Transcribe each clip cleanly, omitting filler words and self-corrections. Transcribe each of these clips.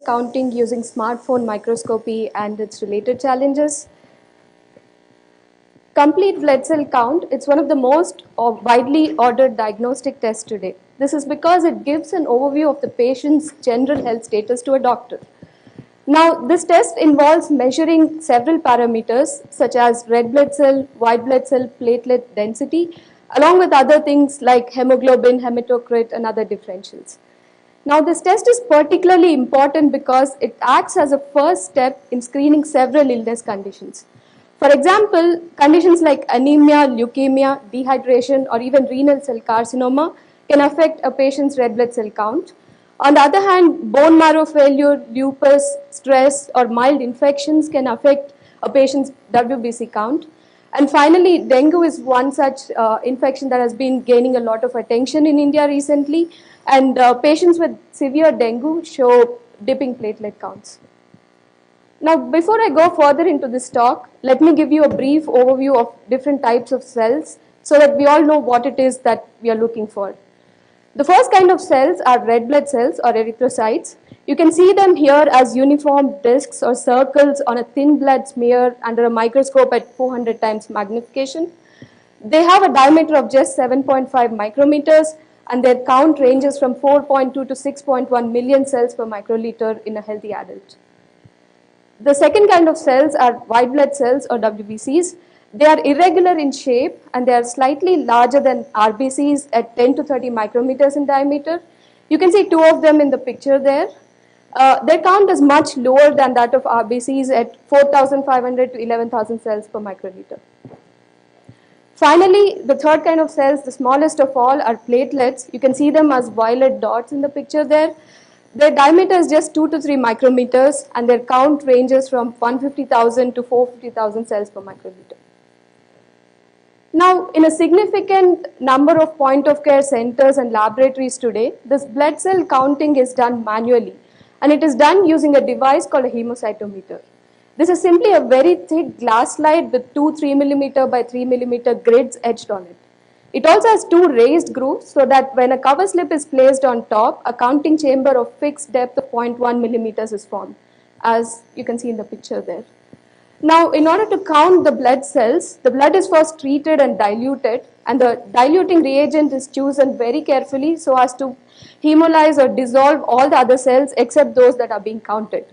counting using smartphone microscopy and its related challenges. Complete blood cell count, it's one of the most widely ordered diagnostic tests today. This is because it gives an overview of the patient's general health status to a doctor. Now, this test involves measuring several parameters such as red blood cell, white blood cell, platelet density, along with other things like hemoglobin, hematocrit, and other differentials. Now, this test is particularly important because it acts as a first step in screening several illness conditions. For example, conditions like anemia, leukemia, dehydration, or even renal cell carcinoma can affect a patient's red blood cell count. On the other hand, bone marrow failure, lupus, stress, or mild infections can affect a patient's WBC count. And finally, dengue is one such infection that has been gaining a lot of attention in India recently. And patients with severe dengue show dipping platelet counts. Now, before I go further into this talk, let me give you a brief overview of different types of cells so that we all know what it is that we are looking for. The first kind of cells are red blood cells or erythrocytes. You can see them here as uniform discs or circles on a thin blood smear under a microscope at 400 times magnification. They have a diameter of just 7.5 micrometers and their count ranges from 4.2 to 6.1 million cells per microliter in a healthy adult. The second kind of cells are white blood cells or WBCs. They are irregular in shape and they are slightly larger than RBCs at 10 to 30 micrometers in diameter. You can see two of them in the picture there. Their count is much lower than that of RBCs at 4,500 to 11,000 cells per microliter. Finally, the third kind of cells, the smallest of all, are platelets. You can see them as violet dots in the picture there. Their diameter is just 2 to 3 micrometers and their count ranges from 150,000 to 450,000 cells per microliter. Now, in a significant number of point-of-care centers and laboratories today, this blood cell counting is done manually, and it is done using a device called a hemocytometer. This is simply a very thick glass slide with two 3 millimeter by 3 millimeter grids etched on it. It also has two raised grooves so that when a cover slip is placed on top, a counting chamber of fixed depth of 0.1 millimeters is formed, as you can see in the picture there. Now, in order to count the blood cells, the blood is first treated and diluted, and the diluting reagent is chosen very carefully so as to hemolyze or dissolve all the other cells except those that are being counted.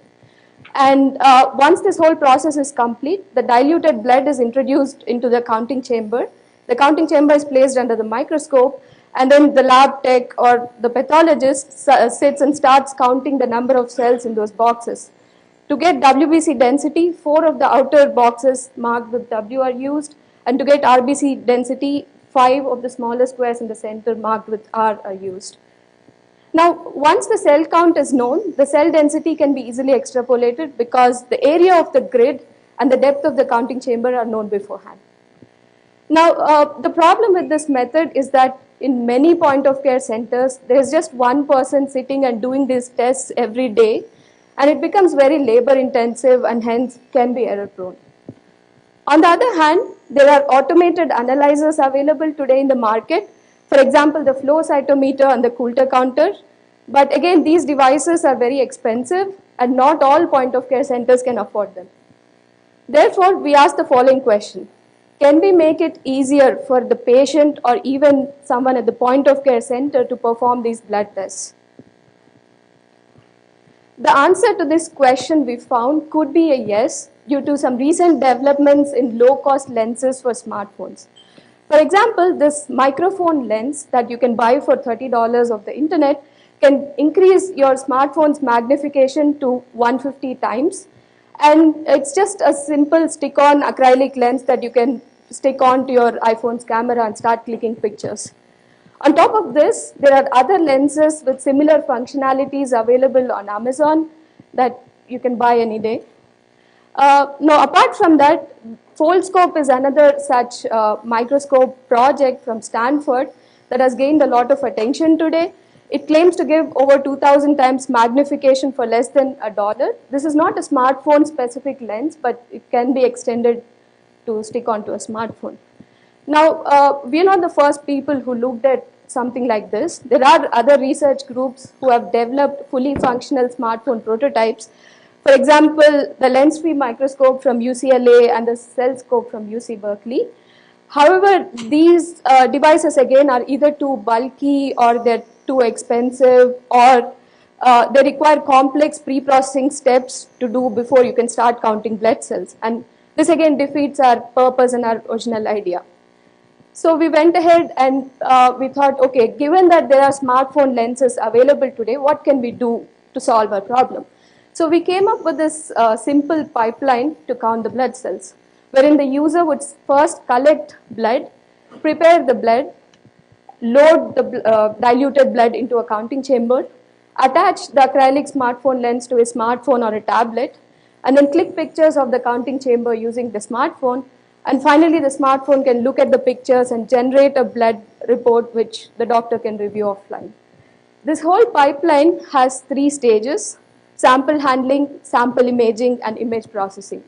And once this whole process is complete, the diluted blood is introduced into the counting chamber. The counting chamber is placed under the microscope, and then the lab tech or the pathologist sits and starts counting the number of cells in those boxes. To get WBC density, 4 of the outer boxes marked with W are used, and to get RBC density, 5 of the smaller squares in the center marked with R are used. Now, once the cell count is known, the cell density can be easily extrapolated because the area of the grid and the depth of the counting chamber are known beforehand. Now, the problem with this method is that in many point-of-care centers, there is just one person sitting and doing these tests every day, and it becomes very labor-intensive and hence can be error-prone. On the other hand, there are automated analyzers available today in the market. For example, the flow cytometer and the Coulter counter. But again, these devices are very expensive and not all point-of-care centers can afford them. Therefore, we ask the following question. Can we make it easier for the patient or even someone at the point-of-care center to perform these blood tests? The answer to this question we found could be a yes due to some recent developments in low-cost lenses for smartphones. For example, this microphone lens that you can buy for $30 off the internet can increase your smartphone's magnification to 150 times. And it's just a simple stick-on acrylic lens that you can stick on to your iPhone's camera and start clicking pictures. On top of this, there are other lenses with similar functionalities available on Amazon that you can buy any day. Now, apart from that, Foldscope is another such microscope project from Stanford that has gained a lot of attention today. It claims to give over 2,000 times magnification for less than $1. This is not a smartphone specific lens, but it can be extended to stick onto a smartphone. Now, we are not the first people who looked at something like this. There are other research groups who have developed fully functional smartphone prototypes. For example, the lens-free microscope from UCLA and the CellScope from UC Berkeley. However, these devices again are either too bulky or they're too expensive, or they require complex pre-processing steps to do before you can start counting blood cells. And this again defeats our purpose and our original idea. So we went ahead and we thought, okay, given that there are smartphone lenses available today, what can we do to solve our problem? So we came up with this simple pipeline to count the blood cells, wherein the user would first collect blood, prepare the blood, load the diluted blood into a counting chamber, attach the acrylic smartphone lens to a smartphone or a tablet, and then click pictures of the counting chamber using the smartphone. And finally, the smartphone can look at the pictures and generate a blood report which the doctor can review offline. This whole pipeline has 3 stages: sample handling, sample imaging, and image processing.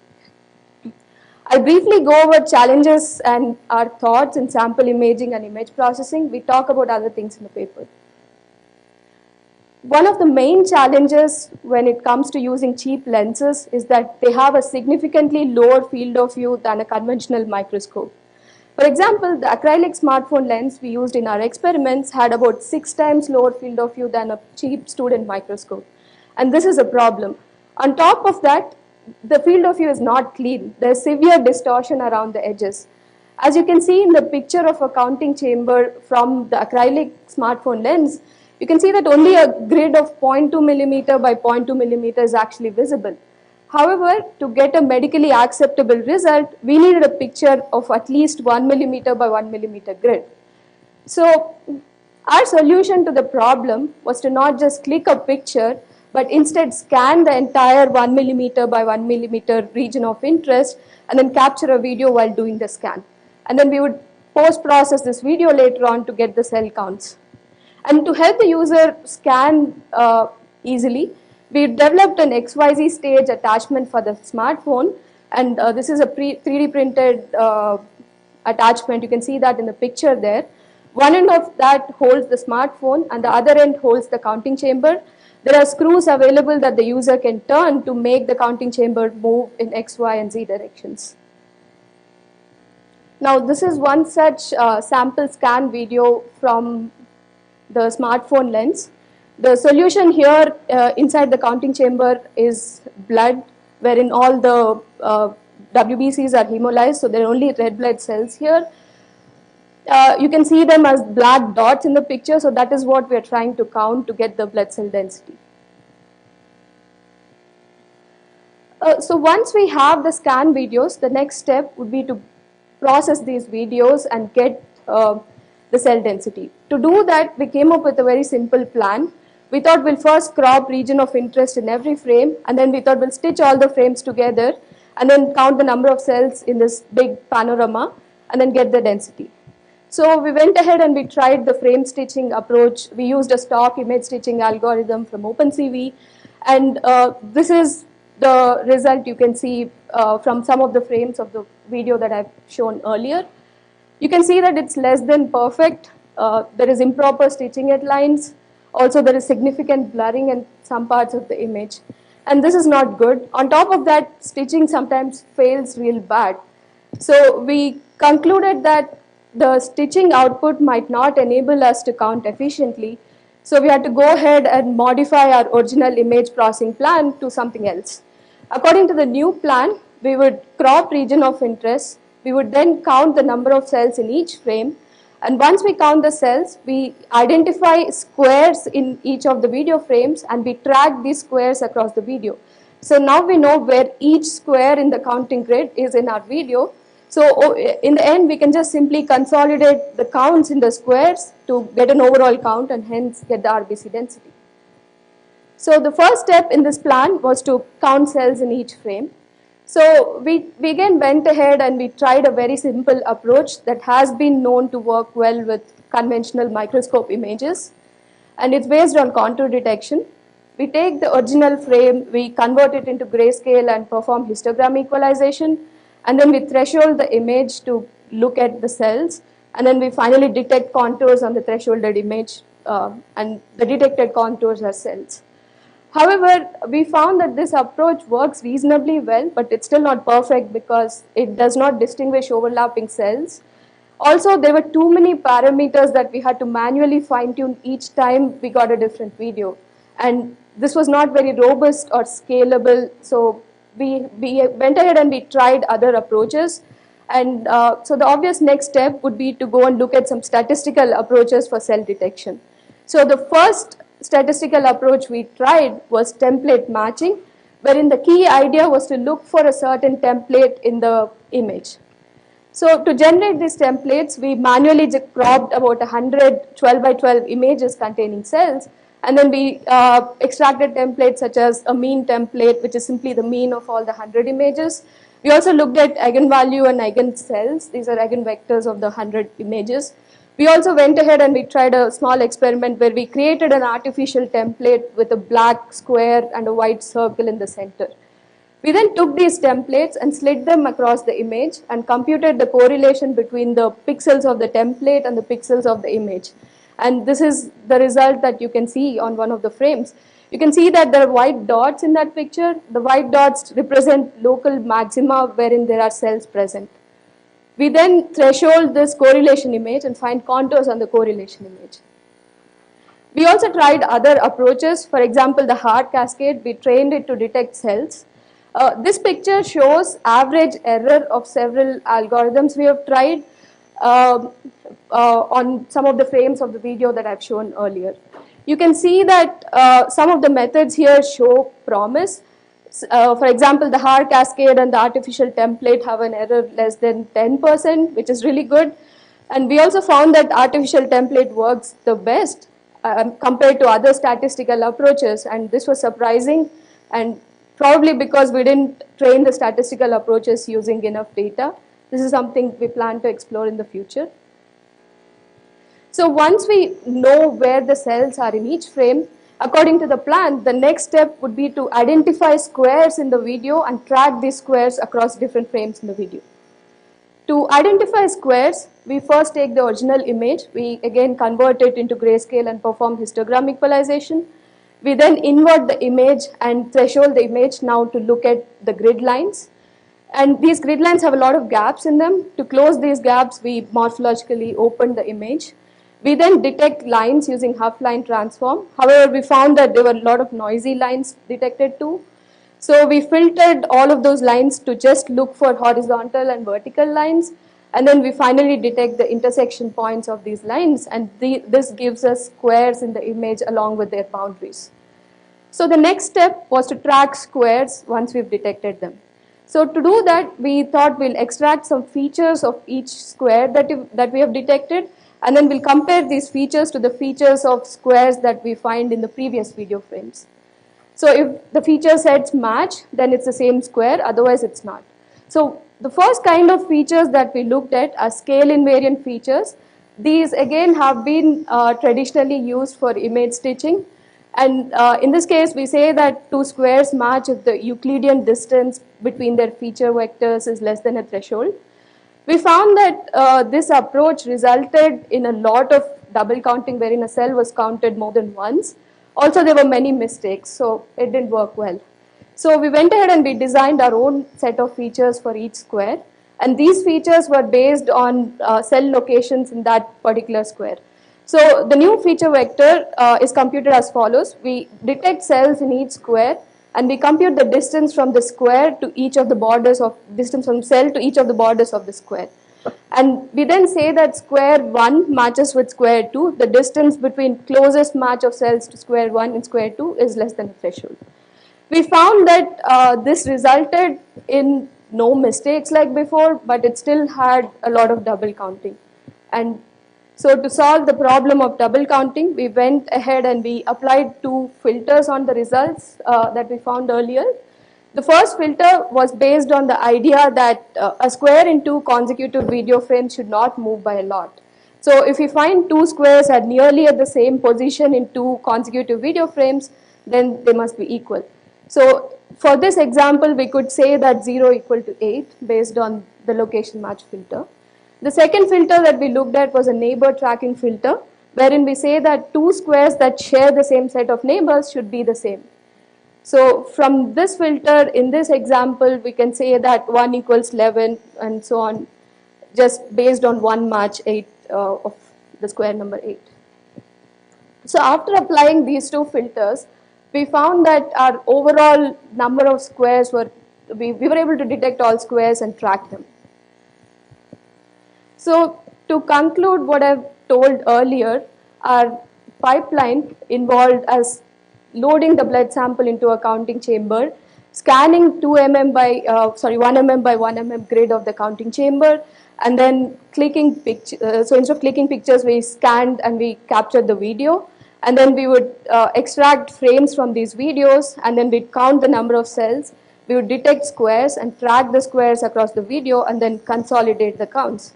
I'll briefly go over challenges and our thoughts in sample imaging and image processing. We talk about other things in the paper. One of the main challenges when it comes to using cheap lenses is that they have a significantly lower field of view than a conventional microscope. For example, the acrylic smartphone lens we used in our experiments had about 6 times lower field of view than a cheap student microscope. And this is a problem. On top of that, the field of view is not clean. There's severe distortion around the edges. As you can see in the picture of a counting chamber from the acrylic smartphone lens, you can see that only a grid of 0.2 millimeter by 0.2 millimeter is actually visible. However, to get a medically acceptable result, we needed a picture of at least 1 millimeter by 1 millimeter grid. So our solution to the problem was to not just click a picture, but instead scan the entire 1 millimeter by 1 millimeter region of interest and then capture a video while doing the scan. And then we would post-process this video later on to get the cell counts. And to help the user scan easily, we developed an XYZ stage attachment for the smartphone. And this is a 3D printed attachment. You can see that in the picture there. One end of that holds the smartphone and the other end holds the counting chamber. There are screws available that the user can turn to make the counting chamber move in X, Y, and Z directions. Now, this is one such sample scan video from the smartphone lens. The solution here inside the counting chamber is blood, wherein all the WBCs are hemolyzed, so there are only red blood cells here. You can see them as black dots in the picture, so that is what we are trying to count to get the blood cell density. So once we have the scan videos, the next step would be to process these videos and get the cell density. To do that, we came up with a very simple plan. We thought we'll first crop region of interest in every frame, and then we thought we'll stitch all the frames together and then count the number of cells in this big panorama and then get the density. So we went ahead and we tried the frame stitching approach. We used a stock image stitching algorithm from OpenCV, and this is the result you can see from some of the frames of the video that I've shown earlier. You can see that it's less than perfect. There is improper stitching at lines. Also, there is significant blurring in some parts of the image. And this is not good. On top of that, stitching sometimes fails real bad. So we concluded that the stitching output might not enable us to count efficiently. So we had to go ahead and modify our original image processing plan to something else. According to the new plan, we would crop region of interest. We would then count the number of cells in each frame. And once we count the cells, we identify squares in each of the video frames and we track these squares across the video. So now we know where each square in the counting grid is in our video. So in the end, we can just simply consolidate the counts in the squares to get an overall count and hence get the RBC density. So the first step in this plan was to count cells in each frame. So we again went ahead and we tried a very simple approach that has been known to work well with conventional microscope images, and it's based on contour detection. We take the original frame, we convert it into grayscale and perform histogram equalization, and then we threshold the image to look at the cells. And then we finally detect contours on the thresholded image, and the detected contours are cells. However, we found that this approach works reasonably well, but it's still not perfect because it does not distinguish overlapping cells. Also, there were too many parameters that we had to manually fine-tune each time we got a different video. And this was not very robust or scalable, so we went ahead and we tried other approaches. And so the obvious next step would be to go and look at some statistical approaches for cell detection. So the first statistical approach we tried was template matching, wherein the key idea was to look for a certain template in the image. So to generate these templates, we manually cropped about 100 12 by 12 images containing cells, and then we extracted templates such as a mean template, which is simply the mean of all the 100 images. We also looked at eigenvalue and eigencells. These are eigenvectors of the 100 images. We also went ahead and we tried a small experiment where we created an artificial template with a black square and a white circle in the center. We then took these templates and slid them across the image and computed the correlation between the pixels of the template and the pixels of the image. And this is the result that you can see on one of the frames. You can see that there are white dots in that picture. The white dots represent local maxima wherein there are cells present. We then threshold this correlation image and find contours on the correlation image. We also tried other approaches. For example, the Hart cascade, we trained it to detect cells. This picture shows average error of several algorithms we have tried on some of the frames of the video that I've shown earlier. You can see that some of the methods here show promise. For example, the Hart cascade and the artificial template have an error less than 10%, which is really good. And we also found that artificial template works the best compared to other statistical approaches, and this was surprising, and probably because we didn't train the statistical approaches using enough data. This is something we plan to explore in the future. So once we know where the cells are in each frame, according to the plan, the next step would be to identify squares in the video and track these squares across different frames in the video. To identify squares, we first take the original image. We again convert it into grayscale and perform histogram equalization. We then invert the image and threshold the image now to look at the grid lines. And these grid lines have a lot of gaps in them. To close these gaps, we morphologically open the image. We then detect lines using Huff-line transform. However, we found that there were a lot of noisy lines detected too. So we filtered all of those lines to just look for horizontal and vertical lines. And then we finally detect the intersection points of these lines, and this gives us squares in the image along with their boundaries. So the next step was to track squares once we've detected them. So to do that, we thought we'll extract some features of each square that we have detected, and then we'll compare these features to the features of squares that we find in the previous video frames. So if the feature sets match, then it's the same square, otherwise it's not. So the first kind of features that we looked at are scale invariant features. These again have been traditionally used for image stitching. And in this case, we say that two squares match if the Euclidean distance between their feature vectors is less than a threshold. We found that this approach resulted in a lot of double counting wherein a cell was counted more than once. Also, there were many mistakes, so it didn't work well. So we went ahead and we designed our own set of features for each square. And these features were based on cell locations in that particular square. So the new feature vector is computed as follows. We detect cells in each square, and we compute the distance from the square to each of the borders of, distance from cell to each of the borders of the square. And we then say that square 1 matches with square 2. The distance between closest match of cells to square 1 and square 2 is less than a threshold. We found that this resulted in no mistakes like before, but it still had a lot of double counting. And so to solve the problem of double counting, we went ahead and we applied two filters on the results that we found earlier. The first filter was based on the idea that a square in two consecutive video frames should not move by a lot. So if we find two squares are nearly at the same position in two consecutive video frames, then they must be equal. So for this example, we could say that 0 equal to 8 based on the location match filter. The second filter that we looked at was a neighbor tracking filter, wherein we say that two squares that share the same set of neighbors should be the same. So from this filter, in this example, we can say that 1 equals 11 and so on, just based on one match 8 of the square number 8. So after applying these two filters, we found that our overall number of squares were, we were able to detect all squares and track them. So to conclude what I've told earlier, our pipeline involved as loading the blood sample into a counting chamber, scanning 1 mm by 1 mm grid of the counting chamber, and then clicking pictures. So instead of clicking pictures, we scanned and we captured the video, and then we would extract frames from these videos, and then we'd count the number of cells. We would detect squares and track the squares across the video, and then consolidate the counts.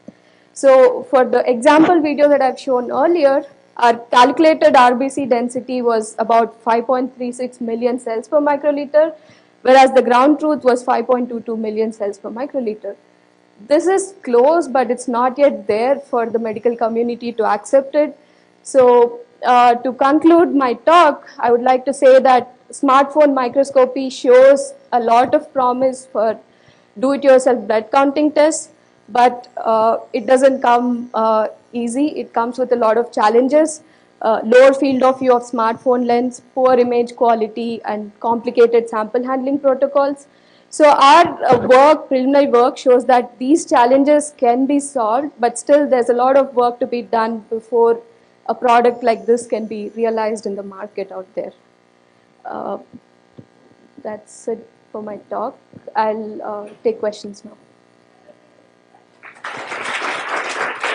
So for the example video that I've shown earlier, our calculated RBC density was about 5.36 million cells per microliter, whereas the ground truth was 5.22 million cells per microliter. This is close, but it's not yet there for the medical community to accept it. So to conclude my talk, I would like to say that smartphone microscopy shows a lot of promise for do-it-yourself blood counting tests, but it doesn't come easy. It comes with a lot of challenges. Lower field of view of smartphone lens, poor image quality, and complicated sample handling protocols. So our preliminary work shows that these challenges can be solved, but still there's a lot of work to be done before a product like this can be realized in the market out there. That's it for my talk. I'll take questions now.